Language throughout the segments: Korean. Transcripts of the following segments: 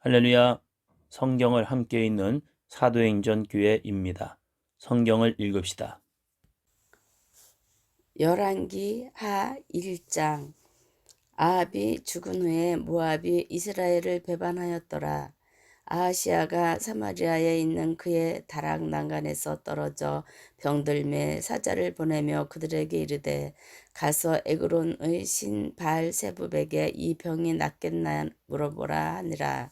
할렐루야. 성경을 함께 읽는 사도행전 교회입니다. 성경을 읽읍시다. 열왕기 하 1장. 아합이 죽은 후에 모압이 이스라엘을 배반하였더라. 아하시아가 사마리아에 있는 그의 다락 난간에서 떨어져 병들매 사자를 보내며 그들에게 이르되 가서 에그론의 신 바알세붑에게 이 병이 낫겠나 물어보라 하니라.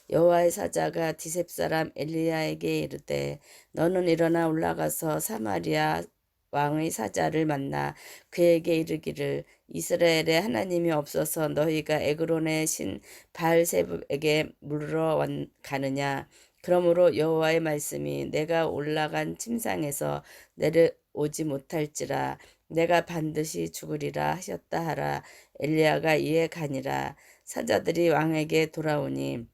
여호와의 사자가 디셉 사람 엘리야에게 이르되 너는 일어나 올라가서 사마리아 왕의 사자를 만나 그에게 이르기를 이스라엘에 하나님이 없어서 너희가 에그론의 신 바알세붑에게 물으러 가느냐. 그러므로 여호와의 말씀이 내가 올라간 침상에서 내려오지 못할지라 내가 반드시 죽으리라 하셨다 하라. 엘리야가 이에 가니라. 사자들이 왕에게 돌아오니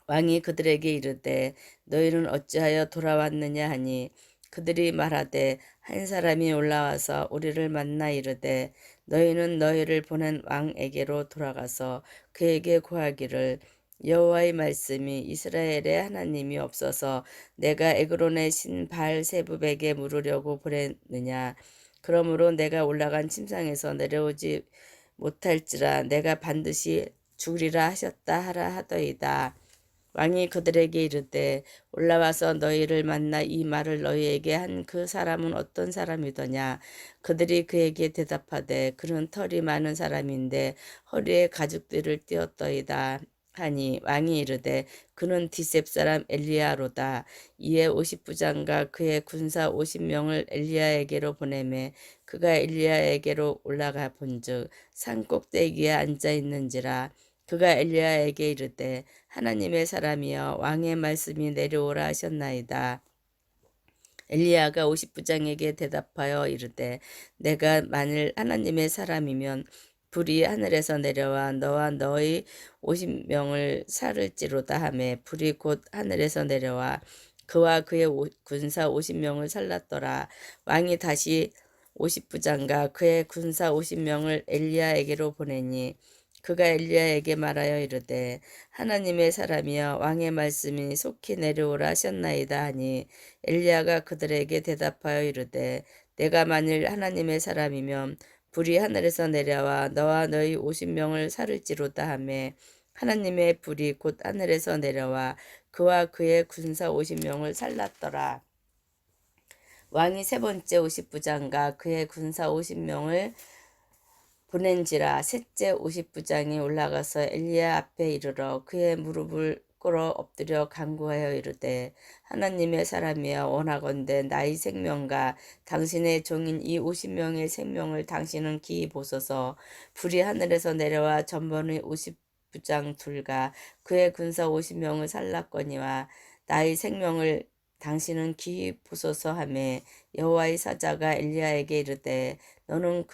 왕이 그들에게 이르되 너희는 어찌하여 돌아왔느냐 하니 그들이 말하되 한 사람이 올라와서 우리를 만나 이르되 너희는 너희를 보낸 왕에게로 돌아가서 그에게 고하기를 여호와의 말씀이 이스라엘에 하나님이 없어서 내가 에그론의 신 바알세붑에게 물으려고 보냈느냐. 그러므로 내가 올라간 침상에서 내려오지 못할지라 내가 반드시 죽으리라 하셨다 하라 하더이다. 왕이 그들에게 이르되 올라와서 너희를 만나 이 말을 너희에게 한 그 사람은 어떤 사람이더냐. 그들이 그에게 대답하되 그는 털이 많은 사람인데 허리에 가죽들을 띄었더이다 하니 왕이 이르되 그는 디셉 사람 엘리야로다. 이에 50부장과 그의 군사 50명을 엘리야에게로 보내매 그가 엘리야에게로 올라가 본즉 산 꼭대기에 앉아 있는지라. 그가 엘리야에게 이르되 하나님의 사람이여 왕의 말씀이 내려오라 하셨나이다. 엘리야가 50부장에게 대답하여 이르되 내가 만일 하나님의 사람이면 불이 하늘에서 내려와 너와 너의 50명을 살을지로다 하매 불이 곧 하늘에서 내려와 그와 그의 군사 50명을 살랐더라. 왕이 다시 50부장과 그의 군사 50명을 엘리야에게로 보내니 그가 엘리야에게 말하여 이르되 하나님의 사람이여 왕의 말씀이 속히 내려오라 하셨나이다 하니 엘리야가 그들에게 대답하여 이르되 내가 만일 하나님의 사람이면 불이 하늘에서 내려와 너와 너희 50명을 살을지로다 하매 하나님의 불이 곧 하늘에서 내려와 그와 그의 군사 50명을 살랐더라. 왕이 세 번째 50부장과 그의 군사 50명을 보낸지라. 셋째 50부장이 올라가서 엘리야 앞에 이르러 그의 무릎을 꿇어 엎드려 간구하여 이르되 하나님의 사람이여 원하건대 나의 생명과 당신의 종인 이 50명의 생명을 당신은 기이 보소서. 불이 하늘에서 내려와 전번의 50부장 둘과 그의 군사 50명을 살랐거니와 나의 생명을 당신은 기이 보소서 하매 여호와의 사자가 엘리야에게 이르되 너는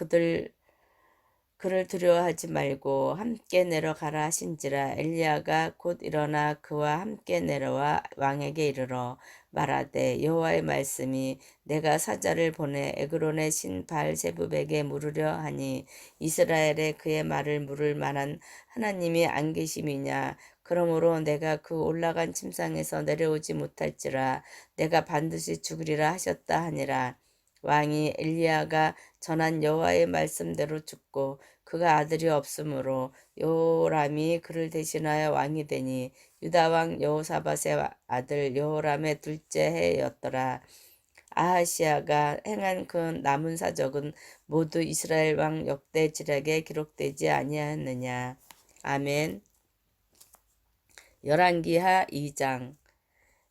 그를 두려워하지 말고 함께 내려가라 하신지라. 엘리야가 곧 일어나 그와 함께 내려와 왕에게 이르러 말하되 여호와의 말씀이 내가 사자를 보내 에그론의 신 바알세붑에게 물으려 하니 이스라엘에 그의 말을 물을 만한 하나님이 안 계심이냐. 그러므로 내가 그 올라간 침상에서 내려오지 못할지라 내가 반드시 죽으리라 하셨다 하니라. 왕이 엘리야가 전한 여호와의 말씀대로 죽고 그가 아들이 없으므로 여호람이 그를 대신하여 왕이 되니 유다 왕 여호사밧의 아들 여호람의 둘째 해였더라. 아하시아가 행한 그 남은 사적은 모두 이스라엘 왕 역대지략에 기록되지 아니하였느냐. 아멘. 열왕기하 2장.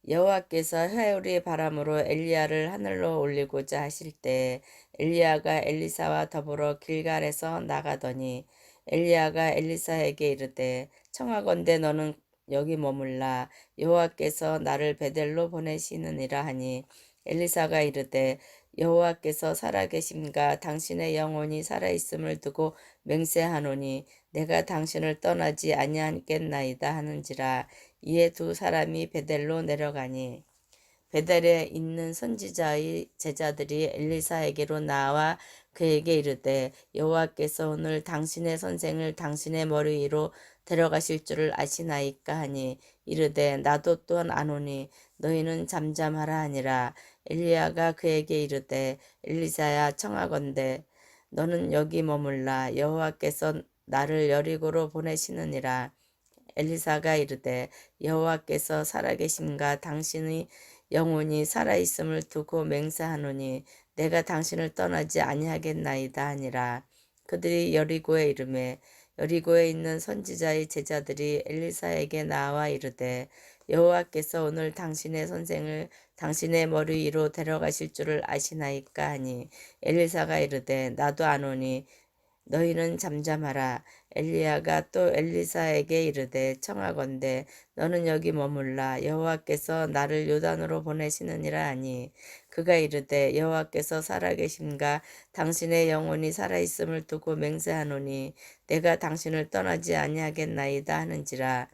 여호와께서 회오리 바람으로 엘리야를 하늘로 올리고자 하실 때 엘리야가 엘리사와 더불어 길갈에서 나가더니 엘리야가 엘리사에게 이르되 청하건대 너는 여기 머물라. 여호와께서 나를 베델로 보내시느니라 하니 엘리사가 이르되 여호와께서 살아계심과 당신의 영혼이 살아있음을 두고 맹세하노니 내가 당신을 떠나지 아니하겠나이다 하는지라. 이에 두 사람이 베델로 내려가니 베델에 있는 선지자의 제자들이 엘리사에게로 나와 그에게 이르되 여호와께서 오늘 당신의 선생을 당신의 머리 위로 데려가실 줄을 아시나이까 하니 이르되 나도 또한 아노니 너희는 잠잠하라 하니라. 엘리야가 그에게 이르되 엘리사야 청하건대 너는 여기 머물라. 여호와께서 나를 여리고로 보내시느니라. 엘리사가 이르되 여호와께서 살아계심과 당신의 영혼이 살아있음을 두고 맹세하노니 내가 당신을 떠나지 아니하겠나이다 하니라. 그들이 여리고에 이르매 여리고에 있는 선지자의 제자들이 엘리사에게 나와 이르되 여호와께서 오늘 당신의 선생을 당신의 머리 위로 데려가실 줄을 아시나이까 하니 엘리사가 이르되 나도 아노니 너희는 잠잠하라. 엘리야가 또 엘리사에게 이르되 청하건대 너는 여기 머물라. 여호와께서 나를 요단으로 보내시느니라 하니 그가 이르되 여호와께서 살아계심과 당신의 영혼이 살아있음을 두고 맹세하노니 내가 당신을 떠나지 아니하겠나이다 하는지라.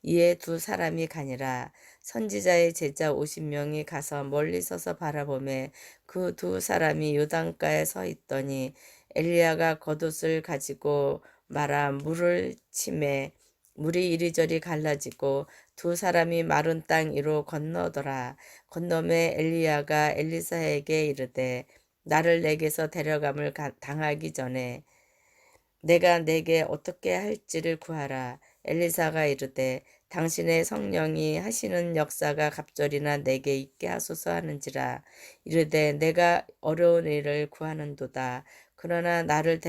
이에 두 사람이 가니라. 선지자의 제자 50명이 가서 멀리 서서 바라보매 그 두 사람이 요단가에 서 있더니 엘리야가 겉옷을 가지고 말아 물을 치매 물이 이리저리 갈라지고 두 사람이 마른 땅 위로 건너더라. 건너매 엘리야가 엘리사에게 이르되 나를 내게서 데려감을 당하기 전에 내가 내게 어떻게 할지를 구하라. 엘리사가 이르되 당신의 성령이 하시는 역사가 갑절이나 내게 있게 하소서 하는지라. 이르되 내가 어려운 일을 구하는도다. 그러나 나를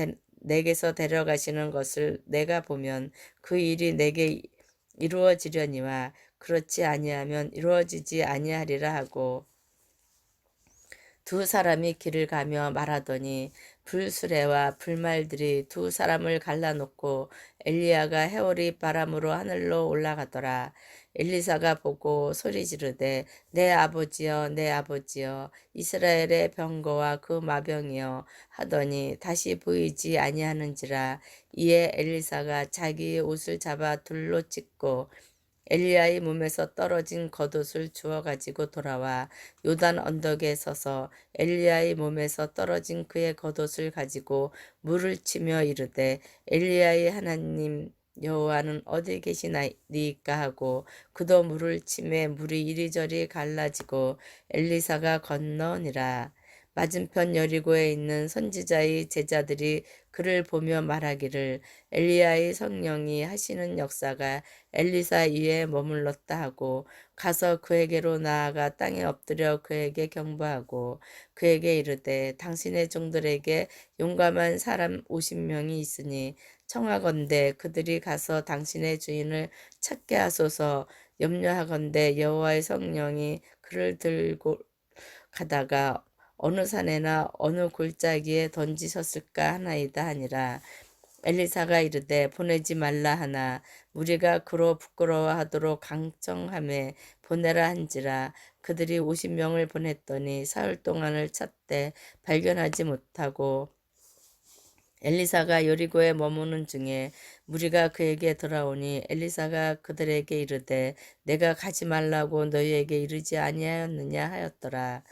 내게서 데려가시는 것을 내가 보면 그 일이 내게 이루어지려니와 그렇지 아니하면 이루어지지 아니하리라 하고 두 사람이 길을 가며 말하더니 불수레와 불말들이 두 사람을 갈라놓고 엘리야가 해오리 바람으로 하늘로 올라가더라. 엘리사가 보고 소리 지르되 내 아버지여 내 아버지여 이스라엘의 병거와 그 마병이여 하더니 다시 보이지 아니하는지라. 이에 엘리사가 자기 옷을 잡아 둘로 찢고 엘리야의 몸에서 떨어진 겉옷을 주워 가지고 돌아와 요단 언덕에 서서 엘리야의 몸에서 떨어진 그의 겉옷을 가지고 물을 치며 이르되 엘리야의 하나님 여호와는 어디 계시나이까 하고 그도 물을 치매 물이 이리저리 갈라지고 엘리사가 건너니라. 맞은편 여리고에 있는 선지자의 제자들이 그를 보며 말하기를 엘리야의 성령이 하시는 역사가 엘리사 위에 머물렀다 하고 가서 그에게로 나아가 땅에 엎드려 그에게 경배하고 그에게 이르되 당신의 종들에게 용감한 사람 50명이 있으니 청하건대 그들이 가서 당신의 주인을 찾게 하소서. 염려하건대 여호와의 성령이 그를 들고 가다가 어느 산에나 어느 골짜기에 던지셨을까 하나이다 하니라. 엘리사가 이르되 보내지 말라 하나 무리가 그로 부끄러워하도록 강청함에 보내라 한지라. 그들이 50명을 보냈더니 사흘 동안을 찾되 발견하지 못하고 엘리사가 여리고에 머무는 중에 무리가 그에게 돌아오니 엘리사가 그들에게 이르되 내가 가지 말라고 너희에게 이르지 아니하였느냐 하였더라.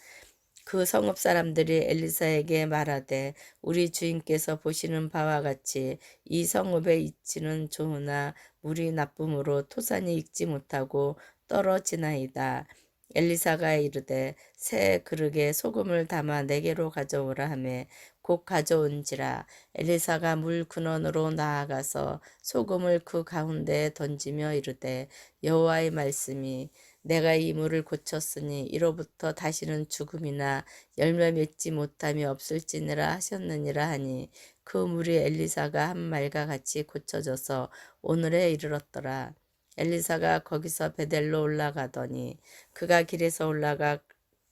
그 성읍 사람들이 엘리사에게 말하되 우리 주인께서 보시는 바와 같이 이 성읍의 이치는 좋으나 물이 나쁨으로 토산이 익지 못하고 떨어지나이다. 엘리사가 이르되 새 그릇에 소금을 담아 내게로 가져오라 하매 곧 가져온지라. 엘리사가 물 근원으로 나아가서 소금을 그 가운데에 던지며 이르되 여호와의 말씀이 내가 이 물을 고쳤으니 이로부터 다시는 죽음이나 열매 맺지 못함이 없을지니라 하셨느니라 하니 그 물이 엘리사가 한 말과 같이 고쳐져서 오늘에 이르렀더라. 엘리사가 거기서 베델로 올라가더니 그가 길에서 올라갈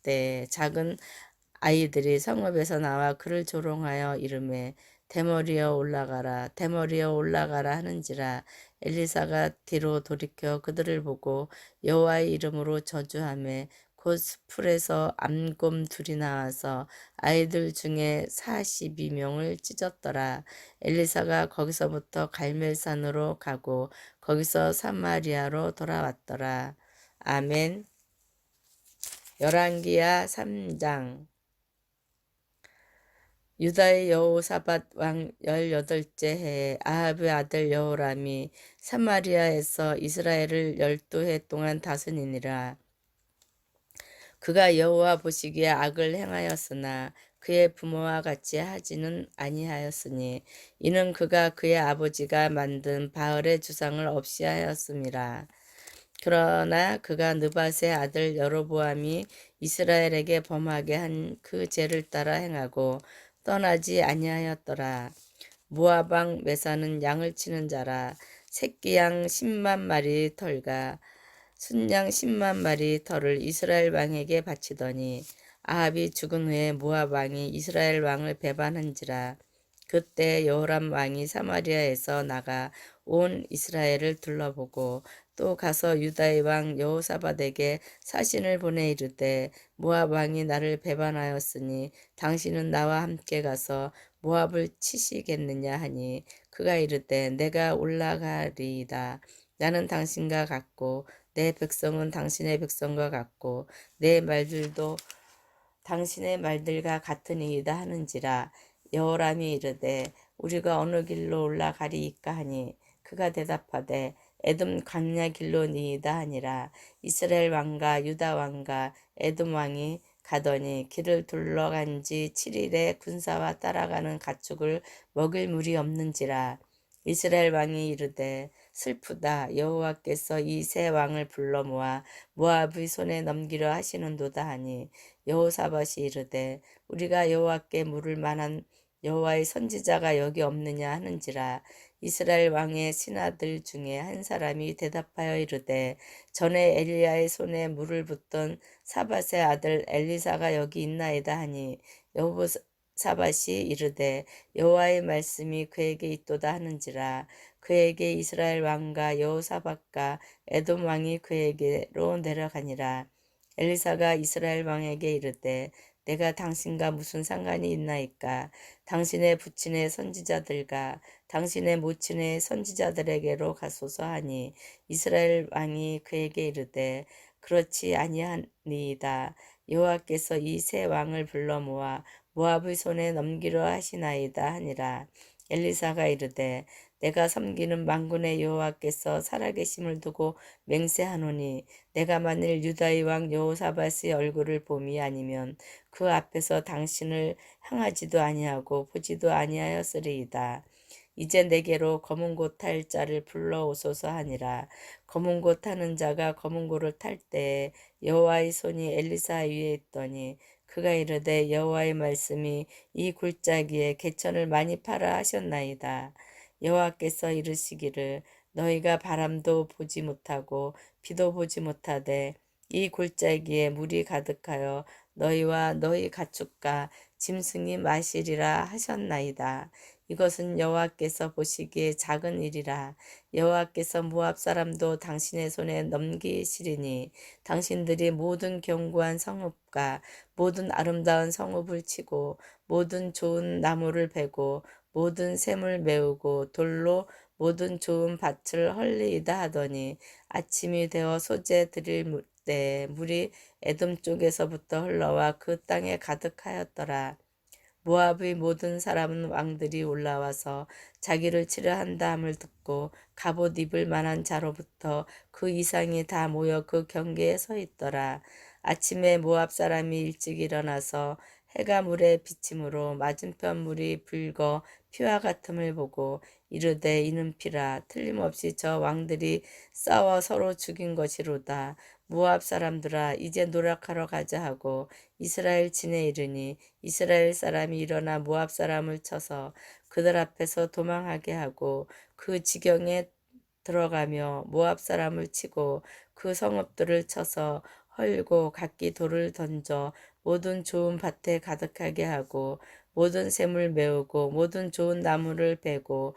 때 작은 아이들이 성읍에서 나와 그를 조롱하여 이르매 대머리여 올라가라 대머리여 올라가라 하는지라. 엘리사가 뒤로 돌이켜 그들을 보고 여호와의 이름으로 저주하매 곧 풀에서 암곰 둘이 나와서 아이들 중에 42명을 찢었더라. 엘리사가 거기서부터 갈멜산으로 가고 거기서 사마리아로 돌아왔더라. 아멘. 열왕기야 3장. 유다의 여호사밧 왕 18째 해에 아합의 아들 여호람이 사마리아에서 이스라엘을 12해 동안 다스리니라. 그가 여호와 보시기에 악을 행하였으나 그의 부모와 같이 하지는 아니하였으니 이는 그가 그의 아버지가 만든 바알의 주상을 없이 하였음이라. 그러나 그가 느밧의 아들 여로보암이 이스라엘에게 범하게 한 그 죄를 따라 행하고 떠나지 아니하였더라. 모압 왕 메사는 양을 치는 자라. 새끼 양 10만 마리 털과 순양 10만 마리 털을 이스라엘 왕에게 바치더니 아합이 죽은 후에 모압 왕이 이스라엘 왕을 배반한지라. 그때 여호람 왕이 사마리아에서 나가 온 이스라엘을 둘러보고 또 가서 유다의 왕 여호사밧에게 사신을 보내 이르되 모압 왕이 나를 배반하였으니 당신은 나와 함께 가서 모압을 치시겠느냐 하니 그가 이르되 내가 올라가리이다. 나는 당신과 같고 내 백성은 당신의 백성과 같고 내 말들도 당신의 말들과 같으니이다 하는지라. 여호람이 이르되 우리가 어느 길로 올라가리이까 하니 그가 대답하되 에돔 광야 길로니이다 하니라. 이스라엘 왕과 유다 왕과 에돔 왕이 가더니 길을 둘러간 지 7일에 군사와 따라가는 가축을 먹일 물이 없는지라. 이스라엘 왕이 이르되 슬프다. 여호와께서 이 세 왕을 불러 모아 모압의 손에 넘기려 하시는도다 하니 여호사밧이 이르되 우리가 여호와께 물을 만한 여호와의 선지자가 여기 없느냐 하는지라. 이스라엘 왕의 신하들 중에 한 사람이 대답하여 이르되 전에 엘리야의 손에 물을 붓던 사밧의 아들 엘리사가 여기 있나이다 하니 여호사밧이 이르되 여호와의 말씀이 그에게 있도다 하는지라. 그에게 이스라엘 왕과 여호사밧과 에돔 왕이 그에게로 내려가니라. 엘리사가 이스라엘 왕에게 이르되 내가 당신과 무슨 상관이 있나이까? 당신의 부친의 선지자들과 당신의 모친의 선지자들에게로 가소서 하니 이스라엘 왕이 그에게 이르되 그렇지 아니하니이다. 여호와께서 이 세 왕을 불러 모아 모압의 손에 넘기려 하시나이다 하니라. 엘리사가 이르되 내가 섬기는 만군의 여호와께서 살아계심을 두고 맹세하노니 내가 만일 유다의 왕 여호사밧의 얼굴을 봄이 아니면 그 앞에서 당신을 향하지도 아니하고 보지도 아니하였으리이다. 이제 내게로 검은 고 탈 자를 불러오소서 하니라. 검은 고 타는 자가 검은 고를 탈 때에 여호와의 손이 엘리사 위에 있더니 그가 이르되 여호와의 말씀이 이 골짜기에 개천을 많이 팔아 하셨나이다. 여호와께서 이르시기를 너희가 바람도 보지 못하고 비도 보지 못하되 이 골짜기에 물이 가득하여 너희와 너희 가축과 짐승이 마시리라 하셨나이다. 이것은 여호와께서 보시기에 작은 일이라. 여호와께서 모압 사람도 당신의 손에 넘기시리니 당신들이 모든 견고한 성읍과 모든 아름다운 성읍을 치고 모든 좋은 나무를 베고 모든 샘을 메우고 돌로 모든 좋은 밭을 헐리이다 하더니 아침이 되어 소재 드릴 때 물이 에돔 쪽에서부터 흘러와 그 땅에 가득하였더라. 모압의 모든 사람은 왕들이 올라와서 자기를 치려 한다 함을 듣고 갑옷 입을 만한 자로부터 그 이상이 다 모여 그 경계에 서 있더라. 아침에 모압 사람이 일찍 일어나서 해가 물에 비침으로 맞은편 물이 붉어 피와 같음을 보고 이르되 이는 피라. 틀림없이 저 왕들이 싸워 서로 죽인 것이로다. 모압 사람들아 이제 노력하러 가자 하고 이스라엘 진에 이르니 이스라엘 사람이 일어나 모압 사람을 쳐서 그들 앞에서 도망하게 하고 그 지경에 들어가며 모압 사람을 치고 그 성읍들을 쳐서 헐고 각기 돌을 던져 모든 좋은 밭에 가득하게 하고 모든 샘을 메우고 모든 좋은 나무를 베고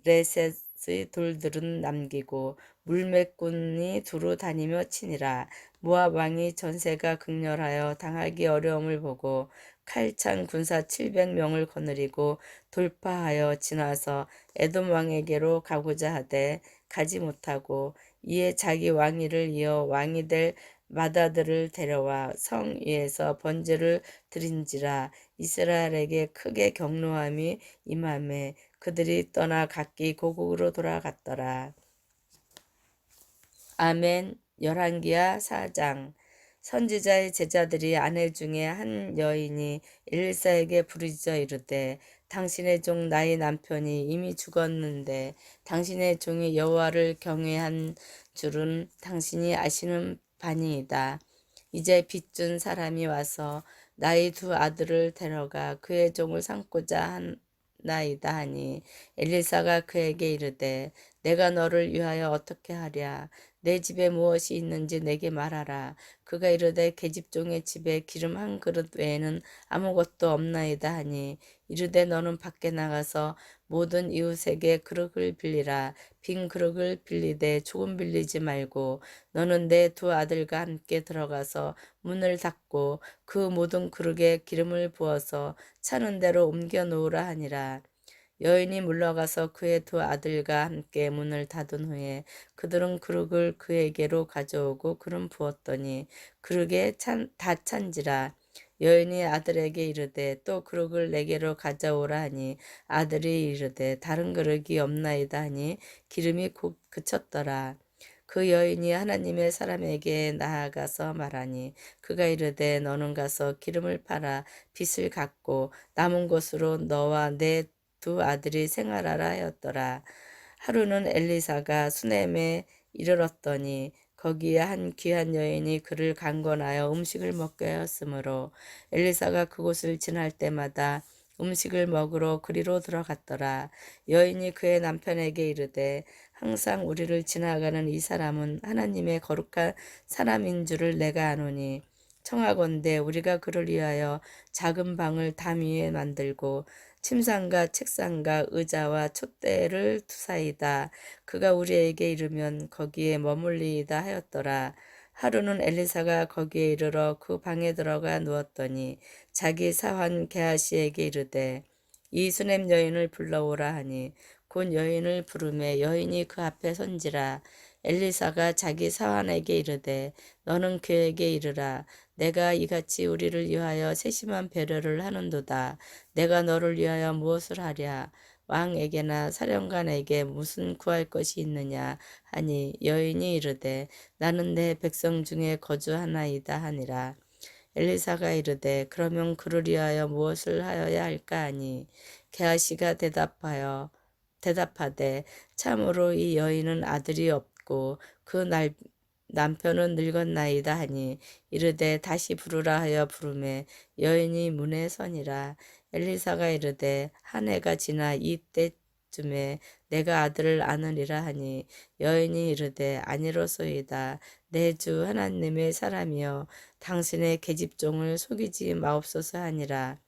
기라레셋의 돌들은 남기고 물매꾼이 두루 다니며 치니라. 모압 왕이 전세가 극렬하여 당하기 어려움을 보고 칼찬 군사 700명을 거느리고 돌파하여 지나서 에돔 왕에게로 가고자 하되 가지 못하고 이에 자기 왕위를 이어 왕이 될 마다들을 데려와 성 위에서 번제를 드린지라. 이스라엘에게 크게 경노함이 임하매 그들이 떠나 각기 고국으로 돌아갔더라. 아멘. 열왕기하 4장. 선지자의 제자들이 아내 중에 한 여인이 엘리사에게 부르짖어 이르되 당신의 종 나의 남편이 이미 죽었는데 당신의 종이 여호와를 경외한 줄은 당신이 아시는 바니이다. 이제 빚준 사람이 와서 나의 두 아들을 데려가 그의 종을 삼고자 하나이다 하니 엘리사가 그에게 이르되 내가 너를 위하여 어떻게 하랴. 내 집에 무엇이 있는지 내게 말하라. 그가 이르되 계집종의 집에 기름 한 그릇 외에는 아무것도 없나이다 하니 이르되 너는 밖에 나가서 모든 이웃에게 그릇을 빌리라. 빈 그릇을 빌리되 조금 빌리지 말고 너는 내 두 아들과 함께 들어가서 문을 닫고 그 모든 그릇에 기름을 부어서 차는 대로 옮겨 놓으라 하니라. 여인이 물러가서 그의 두 아들과 함께 문을 닫은 후에 그들은 그릇을 그에게로 가져오고 기름 부었더니 그릇에 다 찬지라. 여인이 아들에게 이르되 또 그릇을 내게로 가져오라 하니 아들이 이르되 다른 그릇이 없나이다 하니 기름이 곧 그쳤더라. 그 여인이 하나님의 사람에게 나아가서 말하니 그가 이르되 너는 가서 기름을 팔아 빚을 갚고 남은 것으로 너와 내 두 아들이 생활하라 하였더라. 하루는 엘리사가 수넴에 이르렀더니 거기에 한 귀한 여인이 그를 강권하여 음식을 먹게 하였으므로 엘리사가 그곳을 지날 때마다 음식을 먹으러 그리로 들어갔더라. 여인이 그의 남편에게 이르되 항상 우리를 지나가는 이 사람은 하나님의 거룩한 사람인 줄을 내가 아노니 청하건대 우리가 그를 위하여 작은 방을 담 위에 만들고 침상과 책상과 의자와 촛대를 두사이다. 그가 우리에게 이르면 거기에 머물리이다 하였더라. 하루는 엘리사가 거기에 이르러 그 방에 들어가 누웠더니 자기 사환 게하시에게 이르되 이 수넴 여인을 불러오라 하니 곧 여인을 부르매 여인이 그 앞에 선지라. 엘리사가 자기 사환에게 이르되 너는 그에게 이르라. 내가 이같이 우리를 위하여 세심한 배려를 하는도다. 내가 너를 위하여 무엇을 하랴. 왕에게나 사령관에게 무슨 구할 것이 있느냐 하니 여인이 이르되 나는 내 백성 중에 거주하나이다 하니라. 엘리사가 이르되 그러면 그를 위하여 무엇을 하여야 할까 하니 게하시가 대답하되 참으로 이 여인은 아들이 없고 그 남편은 늙었나이다 하니 이르되 다시 부르라 하여 부르매 여인이 문에 서니라. 엘리사가 이르되 한 해가 지나 이때쯤에 내가 아들을 안으리라 하니 여인이 이르되 아니로소이다. 내 주 하나님의 사람이여 당신의 계집종을 속이지 마옵소서 하니라.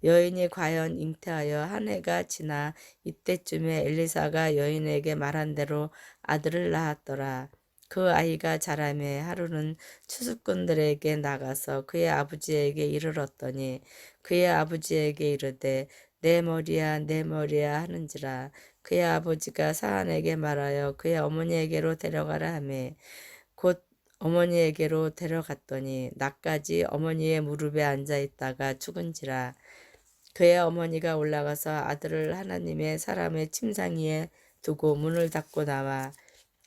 여인이 과연 잉태하여 한 해가 지나 이때쯤에 엘리사가 여인에게 말한 대로 아들을 낳았더라. 그 아이가 자라매 하루는 추수꾼들에게 나가서 그의 아버지에게 이르렀더니 그의 아버지에게 이르되 내 머리야 내 머리야 하는지라. 그의 아버지가 사안에게 말하여 그의 어머니에게로 데려가라 하매 곧 어머니에게로 데려갔더니 낮까지 어머니의 무릎에 앉아 있다가 죽은지라. 그의 어머니가 올라가서 아들을 하나님의 사람의 침상 위에 두고 문을 닫고 나와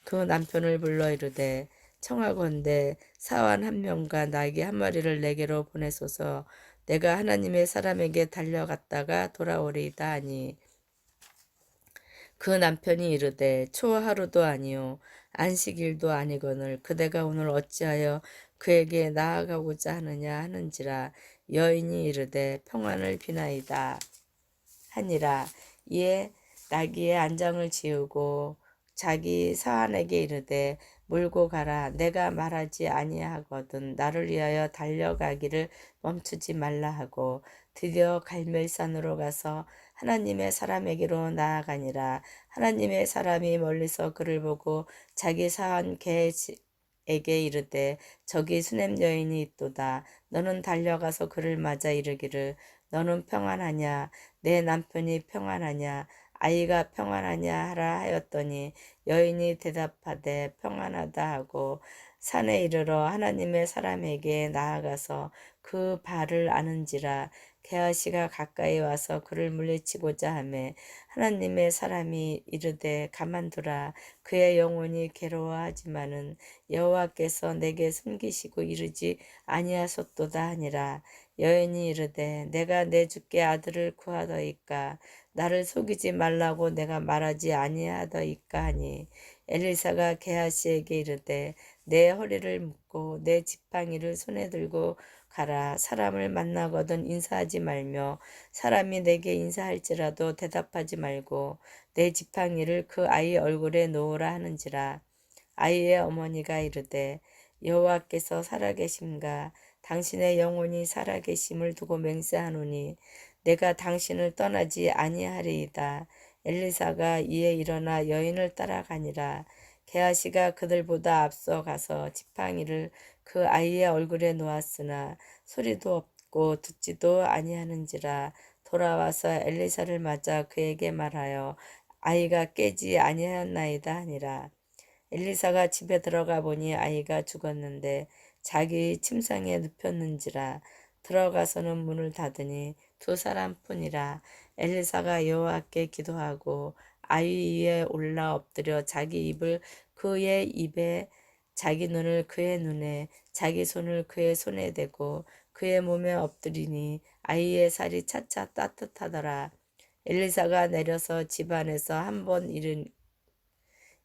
그 남편을 불러 이르되 청하건대 사환 한 명과 나귀 한 마리를 내게로 보내소서. 내가 하나님의 사람에게 달려갔다가 돌아오리이다 하니 그 남편이 이르되 초하루도 아니요 안식일도 아니거늘 그대가 오늘 어찌하여 그에게 나아가고자 하느냐 하는지라. 여인이 이르되 평안을 비나이다 하니라. 이에 나귀의 안장을 지우고 자기 사환에게 이르되 몰고 가라. 내가 말하지 아니하거든 나를 위하여 달려가기를 멈추지 말라 하고 드디어 갈멜산으로 가서 하나님의 사람에게로 나아가니라. 하나님의 사람이 멀리서 그를 보고 자기 사환 게에게 이르되 저기 수넴 여인이 있도다. 너는 달려가서 그를 맞아 이르기를 너는 평안하냐 내 남편이 평안하냐 아이가 평안하냐 하라 하였더니 여인이 대답하되 평안하다 하고 산에 이르러 하나님의 사람에게 나아가서 그 발을 아는지라. 게하시가 가까이 와서 그를 물리치고자 하매 하나님의 사람이 이르되 가만두라. 그의 영혼이 괴로워하지만은 여호와께서 내게 숨기시고 이르지 아니하셨도다 하니라. 여인이 이르되 내가 내 주께 아들을 구하더이까. 나를 속이지 말라고 내가 말하지 아니하더이까 하니 엘리사가 게하시에게 이르되 내 허리를 묶고 내 지팡이를 손에 들고 가라. 사람을 만나거든 인사하지 말며 사람이 내게 인사할지라도 대답하지 말고 내 지팡이를 그 아이 얼굴에 놓으라 하는지라. 아이의 어머니가 이르되 여호와께서 살아계심과 당신의 영혼이 살아계심을 두고 맹세하노니 내가 당신을 떠나지 아니하리이다. 엘리사가 이에 일어나 여인을 따라가니라. 게하시가 그들보다 앞서 가서 지팡이를 그 아이의 얼굴에 놓았으나 소리도 없고 듣지도 아니하는지라. 돌아와서 엘리사를 맞아 그에게 말하여 아이가 깨지 아니하였나이다 하니라. 엘리사가 집에 들어가 보니 아이가 죽었는데 자기 침상에 눕혔는지라. 들어가서는 문을 닫으니 두 사람뿐이라. 엘리사가 여호와께 기도하고 아이 위에 올라 엎드려 자기 입을 그의 입에 자기 눈을 그의 눈에 자기 손을 그의 손에 대고 그의 몸에 엎드리니 아이의 살이 차차 따뜻하더라. 엘리사가 내려서 집 안에서 한 번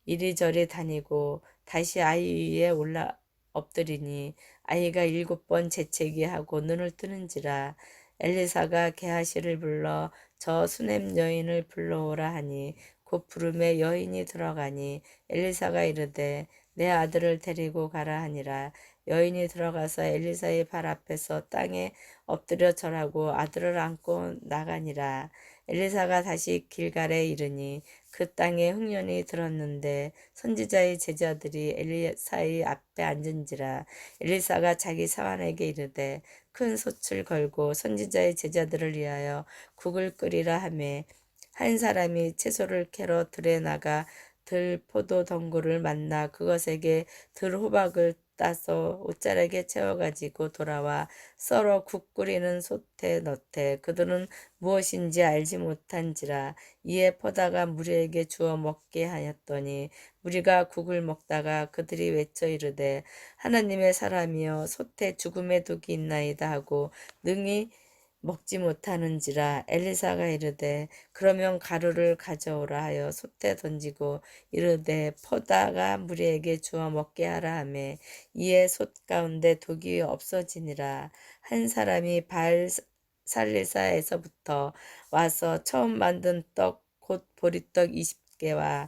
이리저리 다니고 다시 아이 위에 올라 엎드리니 아이가 7번 재채기 하고 눈을 뜨는지라. 엘리사가 게하시를 불러 저 수넴 여인을 불러오라 하니 곧 부름에 여인이 들어가니 엘리사가 이르되 내 아들을 데리고 가라 하니라. 여인이 들어가서 엘리사의 발 앞에서 땅에 엎드려 절하고 아들을 안고 나가니라. 엘리사가 다시 길갈에 이르니 그 땅에 흉년이 들었는데 선지자의 제자들이 엘리사의 앞에 앉은지라. 엘리사가 자기 사환에게 이르되 큰 솥을 걸고 선지자의 제자들을 위하여 국을 끓이라 하매 한 사람이 채소를 캐러 들에 나가 들 포도 덩굴을 만나 그것에게 들 호박을 따서 옷자락에 채워가지고 돌아와 썰어 국 끓이는 솥에 넣되 그들은 무엇인지 알지 못한지라. 이에 퍼다가 무리에게 주어 먹게 하였더니 무리가 국을 먹다가 그들이 외쳐 이르되 하나님의 사람이여 솥에 죽음의 독이 있나이다 하고 능히 먹지 못하는지라. 엘리사가 이르되 그러면 가루를 가져오라 하여 솥에 던지고 이르되 퍼다가 무리에게 주어 먹게 하라 하매 이에 솥 가운데 독이 없어지니라. 한 사람이 바알 살리사에서부터 와서 처음 만든 떡 곧 보리떡 20개와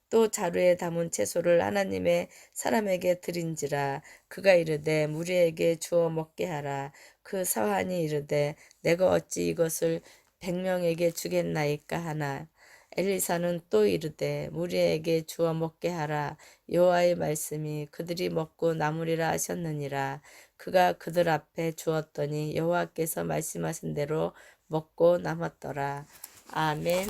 또 자루에 담은 채소를 하나님의 사람에게 드린지라. 그가 이르되 무리에게 주어 먹게 하라. 그 사환이 이르되 내가 어찌 이것을 100명에게 주겠나이까 하나. 엘리사는 또 이르되 무리에게 주어 먹게 하라. 여호와의 말씀이 그들이 먹고 남으리라 하셨느니라. 그가 그들 앞에 주었더니 여호와께서 말씀하신 대로 먹고 남았더라. 아멘.